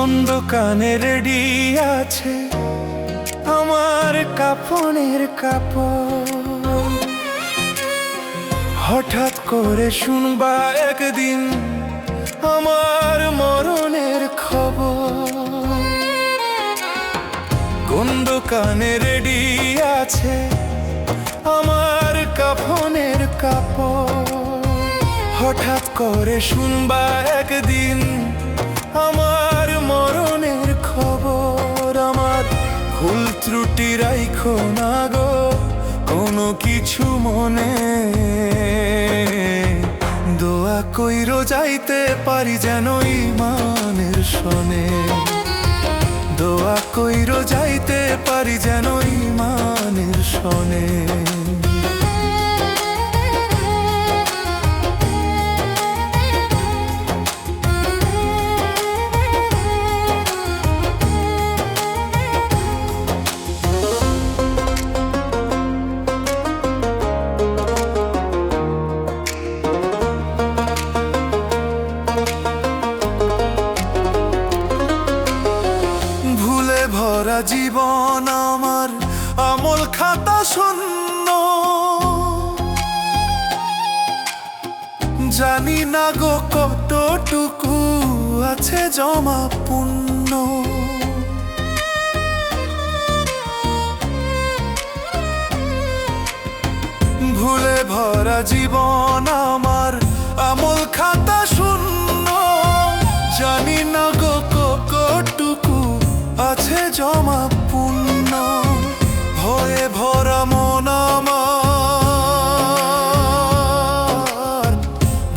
কোন দোকানে রেডি আছে আমার কাফনের কাপড়? হঠাৎ করে শুনবা একদিন আমার মরণের খবর। কোন দোকানে রেডি আছে আমার কাফনের কাপড়? হঠাৎ করে শুনবা একদিন আমার মরণের খবর। আমার ভুল ত্রুটি রাইখো না গো কোনো কিছু মনে, দোয়া কইরো যাইতে পারি যেন ইমানের সনে। দোয়া কইরো যাইতে পারি যেন ইমানের সনে। ভরা জীবন আমার আমল খাতা শূন্য, জানি না গো কতটুকু আছে জমা পুণ্য। ভুলে ভরা জীবন আমার আমল খাতা শূন্য, জানি না গো কতটুকু আছে জমা পুণ্য। ভয়ে ভরা মন আমার,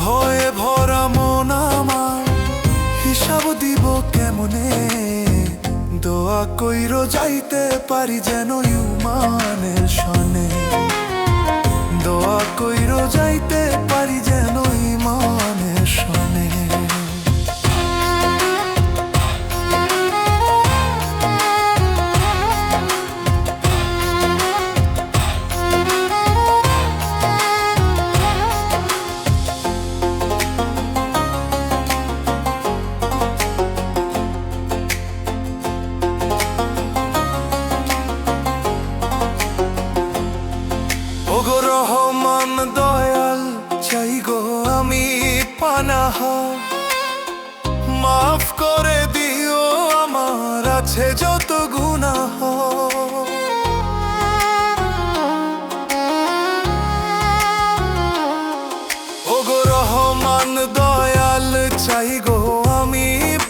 ভয়ে ভরা মন আমার, হিসাব দিব কেমনে? দোয়া কইরো যাইতে পারি যেন ইমানের সনে। দোয়া কইরো যাইতে পারি যেন ইমানের সনে। ওগো রহমান দয়াল চাই গো আমি পানাহ, মাফ করে দিও আমার আছে যত গুনাহ। ওগো রহমান দয়াল চাই গো আমি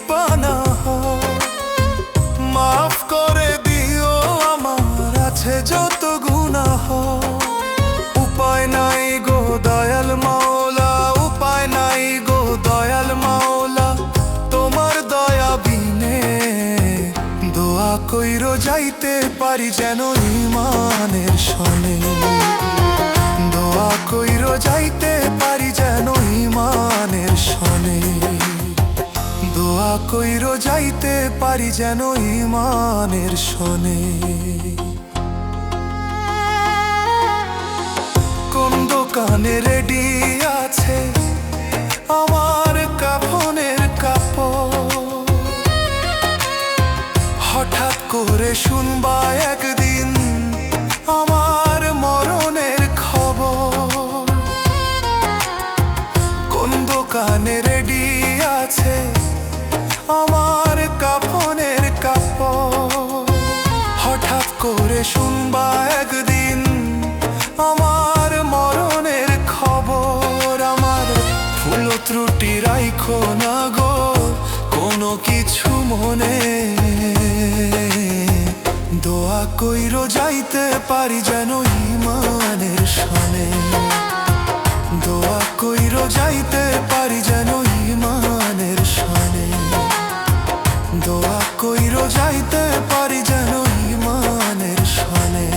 পানাহ, মাফ করে দিও আমার আছে যত গুনাহ। উপায় নাই গো দয়াল মাওলা, উপায় নাই গো দয়াল মাওলা, তোমার দয়া বিনে। দোয়া কইরো যাইতে পারি যেন ইমানের সনে। দোয়া কইরো যাইতে পারি যেন ইমানের সনে। দোয়া কইরো যাইতে পারি যেন ইমানের সনে। কোন দোকানে রেডি আছে আমার কাফনের কাপড়? হঠাৎ করে শুনবা একদিন আমার মরণের খবর। কোন দোকানে রেডি আছে আমার কাফনের কাপড়? হঠাৎ করে শুনবা একদিন আমার মরণের খবর। আমার ভুল ত্রুটি রাইখো না গো কোনো কিছু মনে, দোয়া কইরো যাইতে পারি যেন ইমানের সনে। দোয়া কইরো যাইতে পারি যেন ইমানের সনে। দোয়া কইরো যাইতে পারি যেন ইমানের সনে।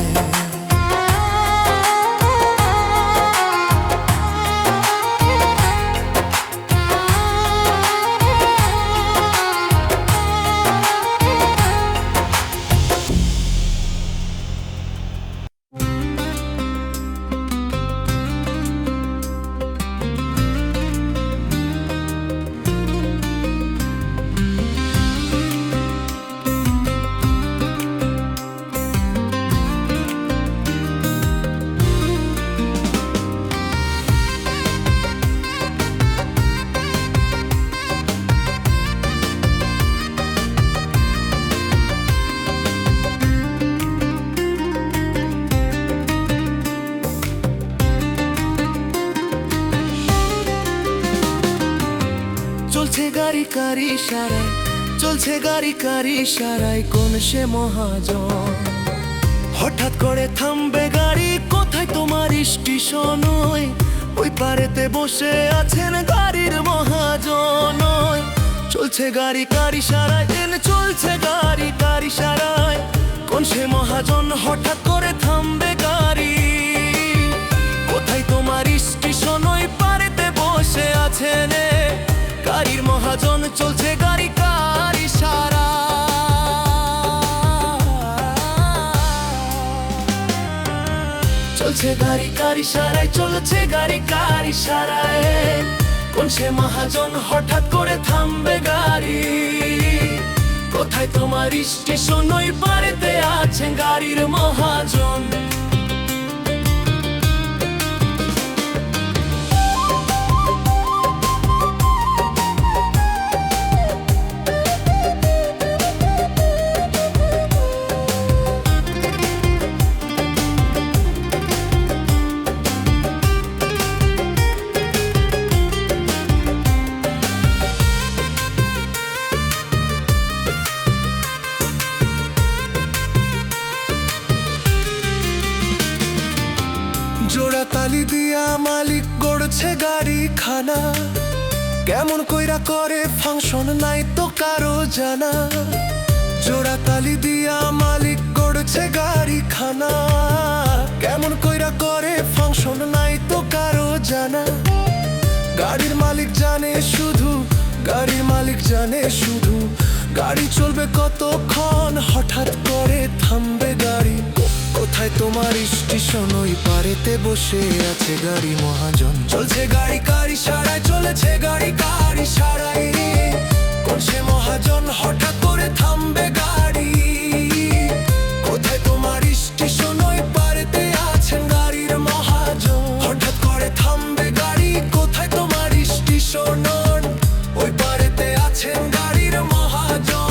চলছে গাড়ি কার ইশারায়, চলছে গাড়ি কার ইশারায়, কোন সে মহাজন। হঠাৎ করে থামবে গাড়ি, কোথায় তোমার স্টেশন? ওই পারেতে বসে আছেন গাড়ির মহাজন। চলছে গাড়ি কার ইশারায়, চলছে গাড়ি কার ইশারায়, কোন সে মহাজন। হঠাৎ করে থামবে গাড়ি, কোথায় তোমার স্টেশন? ওই পারেতে বসে আছেন গাড়ির মহাজন। চলছে গাড়ি কার ইশারায়, চলছে গাড়ি কার ইশারায়, চলছে গাড়ি কার ইশারায়, কোন সে মহাজন। হঠাৎ করে থামবে গাড়ি, কোথায় তোমার স্টেশন? ওই পারেতে আছেন গাড়ির মহাজন। জোড়া তালি দিয়া মালিক গড়ছে গাড়ি খানা, কেমন কইরা করে ফাংশন নাই তো কারো জানা। জোড়া তালি দিয়া মালিক গড়ছে গাড়ি খানা, কেমন কইরা করে ফাংশন নাই তো কারো জানা। গাড়ির মালিক জানে শুধু, গাড়ির মালিক জানে শুধু, গাড়ি চলবে কতক্ষণ। হঠাৎ করে থামবে গাড়ি, কোথায় তোমার স্টেশন? ওই পারেতে বসে আছে গাড়ি মহাজন। চলছে গাড়ি কার ইশারায়, চলেছে গাড়ি কার ইশারায়, কোন সে মহাজন। হঠাৎ করে থামবে গাড়ি, কোথায় তোমার স্টেশন? ওই পারেতে আছেন গাড়ির মহাজন। হঠাৎ করে থামবে গাড়ি, কোথায় তোমার স্টেশন? ওই পারেতে আছেন গাড়ির মহাজন।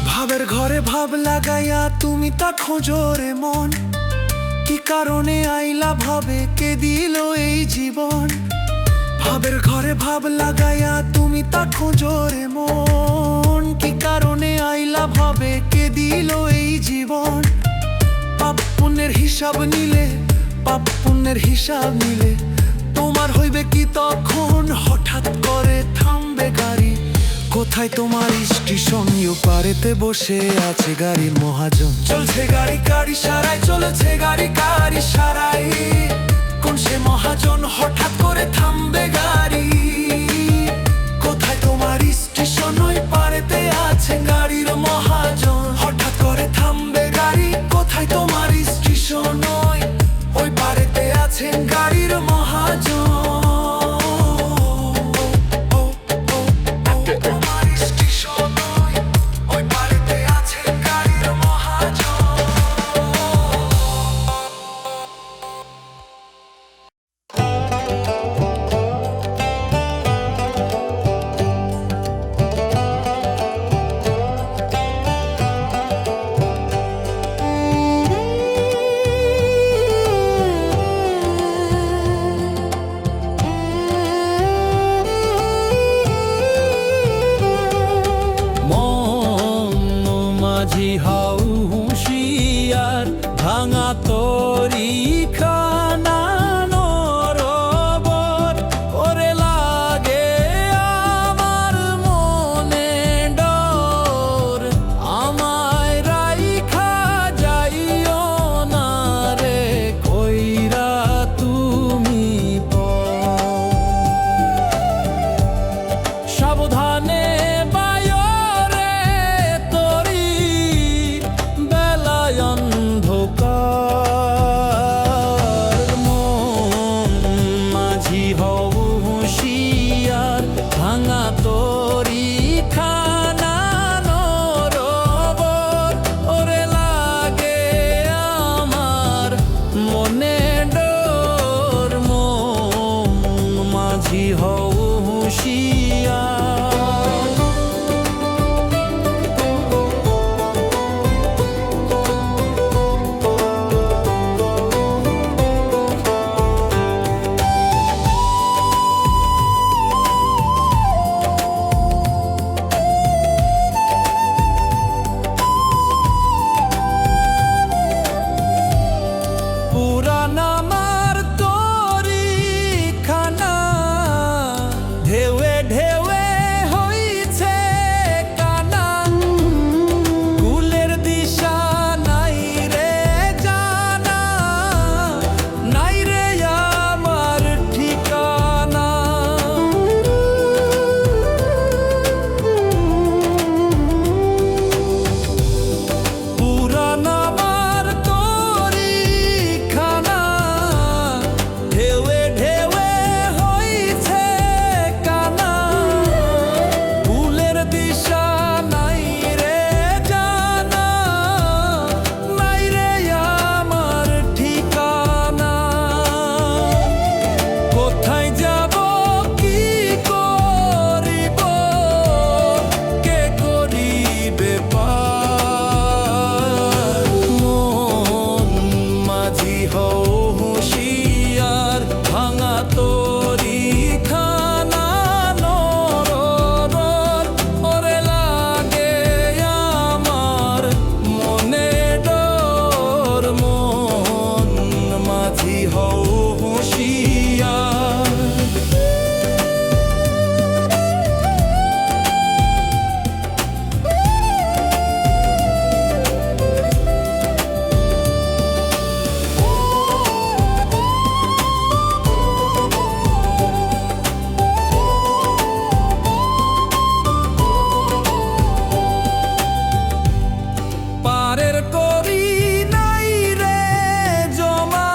ভাবের ঘরে ভাব লাগাইয়া তুমি তা খোঁজো রে মন, কি কারণে আইলা ভাবে, কে দিল এই জীবন। ভাবের ঘরে ভাব লাগাইয়া তুমি তা খোঁজো রে মন, কি কারণে আইলা ভাবে, কে দিল এই জীবন। পাপ পুণ্যের হিসাব নিলে, পাপ পুণ্যের হিসাব নিলে তোমার হইবে কি তখন? হঠাৎ করে থামবে গাড়ি, কোথায় তোমার স্টেশন? ও পারেতে বসে আছে গাড়ির মহাজন। চলছে গাড়ি কার ইশারায়, চলেছে গাড়ি কার ইশারায়, কোন সে মহাজন। হঠাৎ করে থামবে গাড়ি, কোথায় তোমার স্টেশন? ওই পারেতে আছে গাড়ির মহাজন। হঠাৎ করে থামবে গাড়ি, কোথায় তোমার স্টেশন? ওই পারেতে আছেন গাড়ির মহাজন। মাঝি হও হুঁশিয়ার, ভাঙা তরি খানা নরবর ওরে লাগে আমার মনে ডর। আমায় রাইখা যাইও না রে, কইরা তুমি সাবধানে অন্ধকার হও হুঁশিয়ার ভাঙা তরি খানা নরর ওরে লাগে আমার মনে ডর মন মাঝি হও হুঁশিয়ার পারের করি নাই রে জমা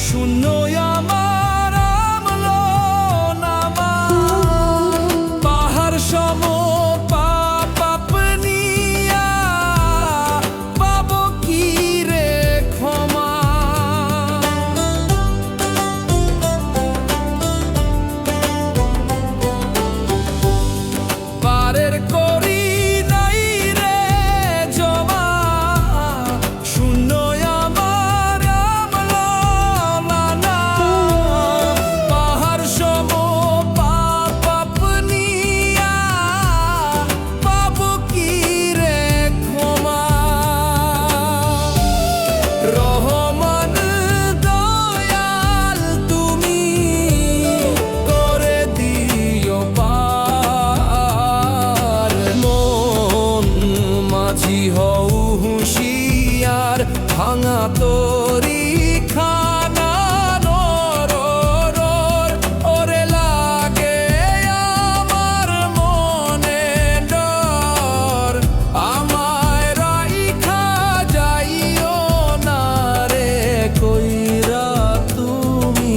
শূন্য আমার আমল নামা পাহাড় সম পাপ নিয়া পাবো কি রে ক্ষমা পারের করি নাই রে জমা শূন্য আমার আমল নানা পাহাড় সম পাপ নিয়া পাবো কি রে ক্ষমা রহমান দয়াল তুমি করে দিও পার মন মাঝি হও হুঁশিয়ার ভাঙা তরি খানা নরর ওরে লাগে আমার মনে ডর আমায় রাইখা যাইও না রে কইরা তুমি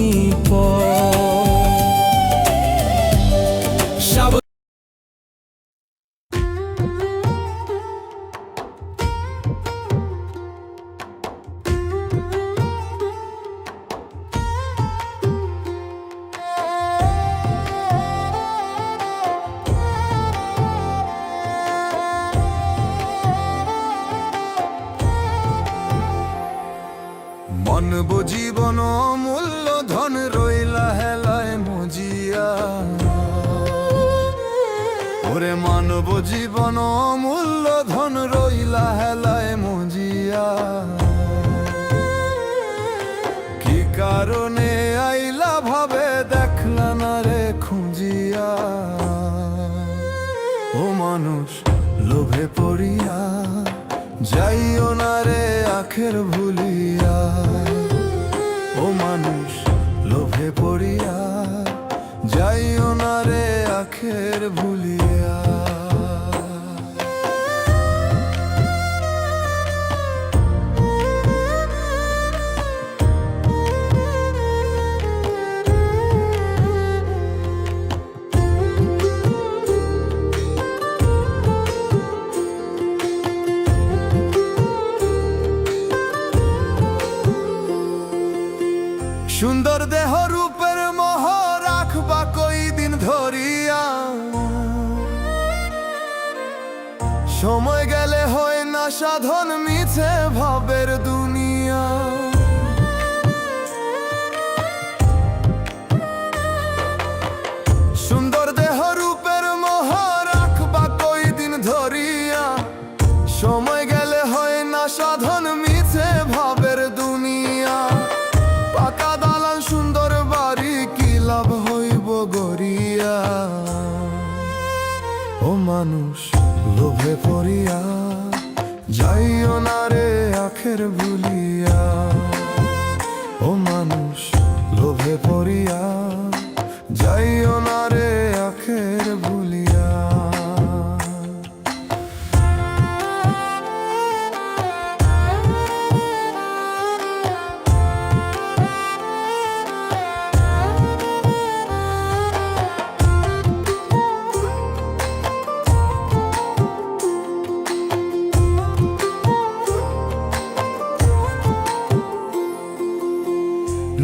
পর মানব জীবন অমূল্য ধন রইলা হেলায় মজিয়া ওরে মানব জীবন অমূল্য ধন রইলা হেলায় মজিয়া কি কারণে আইলা ভাবে দেখলা না রে খুঁজিয়া ও মানুষ লোভে পড়িয়া যাইও না রে আখের ভুলিয়া ও মানুষ লোভে পড়িয়া যাইও না রে আখের ভুলিয়া সুন্দর দেহ রূপের মোহ রাখবা কই দিন ধরিয়া সময় গেলে হয় না সাধন মিছে ভাবের দুনিয়া সুন্দর দেহ রূপের মোহ রাখবা কই দিন ধরিয়া সময় গেলে হয় না সাধন মিছে ভাবের দুনিয়া পাকা দালান সুন্দর বাড়ি কি লাভ হইব গড়িয়া ও মানুষ লোভে পড়িয়া যাইও না রে আখের ভুলিয়া ও মানুষ লোভে পড়িয়া যাইও না রে আখের ভুলিয়া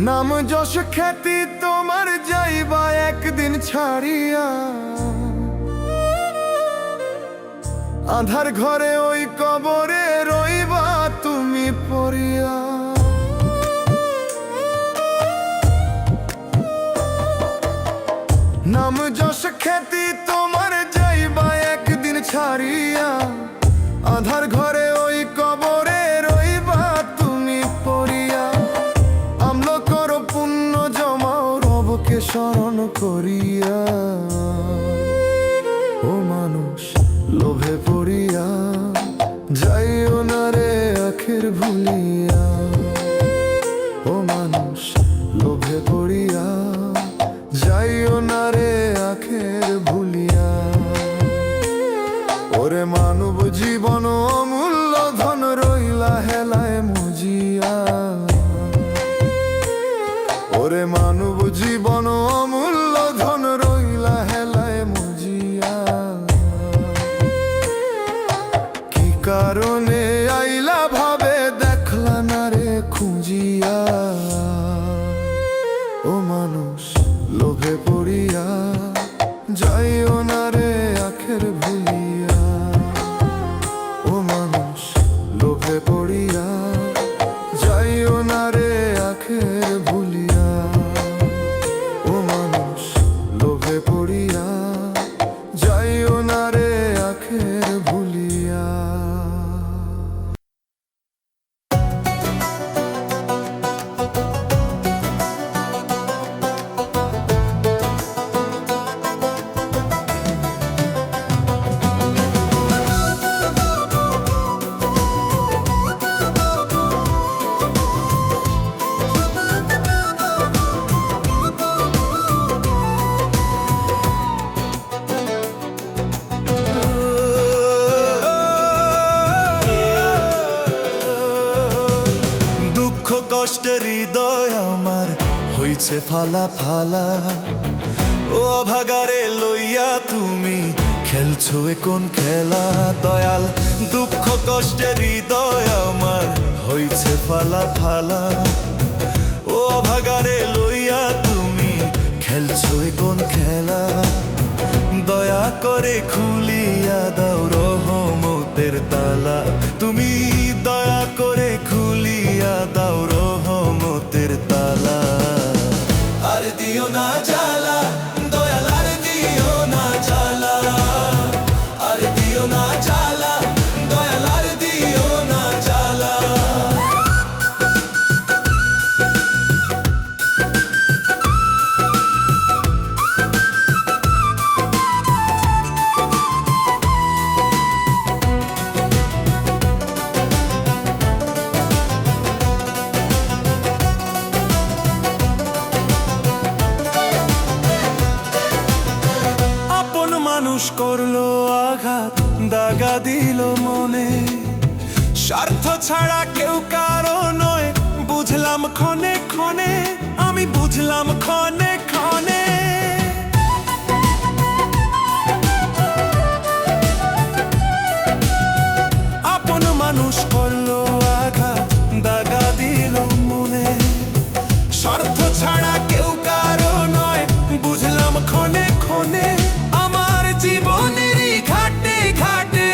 নাম যশ খ্যাতি তোমার যাইবা একদিন ছাড়িয়া আধার ঘরে ওই কবরে রইবা তুমি পড়িয়া করিয়া। ও মানুষ লোভে পড়িয়া যাইও না রে আখের ভুলিয়া। ও মানুষ লোভে পড়িয়া যাইও না রে আখের ভুলিয়া। ওরে মানব জীবন অমূল্য ধন রইলা হেলায় মুজিয়া। ওরে মানব জীবন অমূল্য ধন রইলা হেলায় মুজিয়া। কি কারণে আইলা ভাবে দেখলা না রে খুঁজিয়া। ও মানুষ লোভে পড়িয়া যাইও না রে আখের ভুলিয়া। ও মানুষ লোভে পড়িয়া যাইও না রে আখের ভুলিয়া। ও মানুষ লোভে পড়িয়া যাইও না রে আখের ভুলিয়া। দুঃখ কষ্টের হৃদয় আমার হইছে ফালা ফালা। ও ভাগারে লইয়া তুমি খেলছো এ কোন খেলা দয়াল। দুঃখ কষ্টের হৃদয় আমার হইছে ফালা ফালা। ও ভাগারে লইয়া তুমি খেলছো এ কোন খেলা। দয়া করে খুলিয়া দাও রহমতের তালা। তুমি দয়া করে খুলিয়া দাও রহমতের তালা। আর দিও না জ্বালা দয়াল, আর দিও না জ্বালা। আর দিও না জ্বালা দয়াল, আর দিও না জ্বালা। মানুষ করলো আঘাত, দাগা দিল মনে। স্বার্থ ছাড়া কেউ কারো নয়, বুঝলাম ক্ষণে ক্ষণে, আমি বুঝলাম ক্ষণে ক্ষণে। আপন মানুষ করলো আঘাত, দাগা দিল মনে। স্বার্থ ছাড়া কেউ কারো নয়, বুঝলাম ক্ষণে ক্ষণে। জীবনেরই ঘাটে ঘাটে,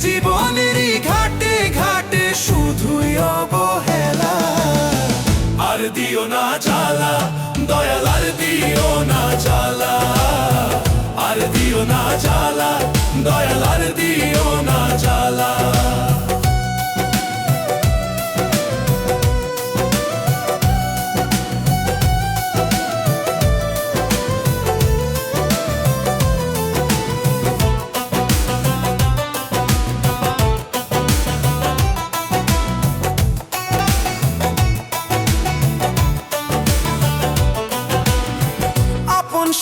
জীবনেরই ঘাটে ঘাটে শুধুই অবহেলা। আর দিও না জ্বালা দয়াল, আর দিও না জ্বালা। আর দিও না জ্বালা দয়াল, আর দিও না জ্বালা।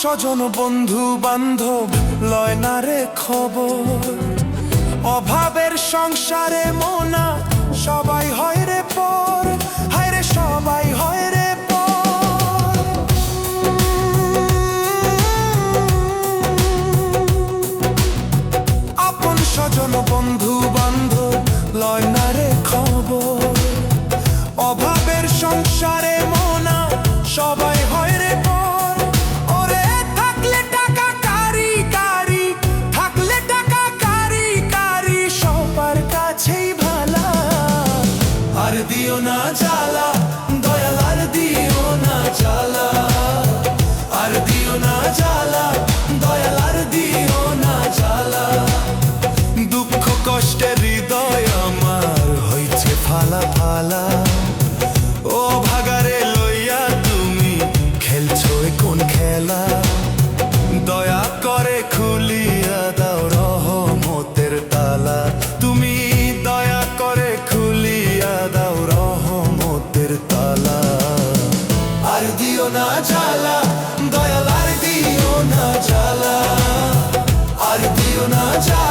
স্বজন বন্ধু বান্ধব লয় না রে খবর। অভাবের সংসারে মোনা সবাই হয় রে পর, হায় রে সবাই হয় রে পর। আপন স্বজন বন্ধু বান্ধব লয় না রে খবর। অভাবের সংসারে মোনা সবাই হয় রে পর। আর দিও না জ্বালা দয়াল, আর দিও না জ্বালা। আর দিও না জ্বালা দয়াল, আর দিও না জ্বালা। দুঃখ কষ্টের হৃদয় আমার হইছে ফালা ফালা। ও ভাগারে লইয়া তুমি খেলছো কোন খেলা। দিও না জ্বালা, দয়াল আর দিও না জ্বালা, আর দিও না জ্বালা।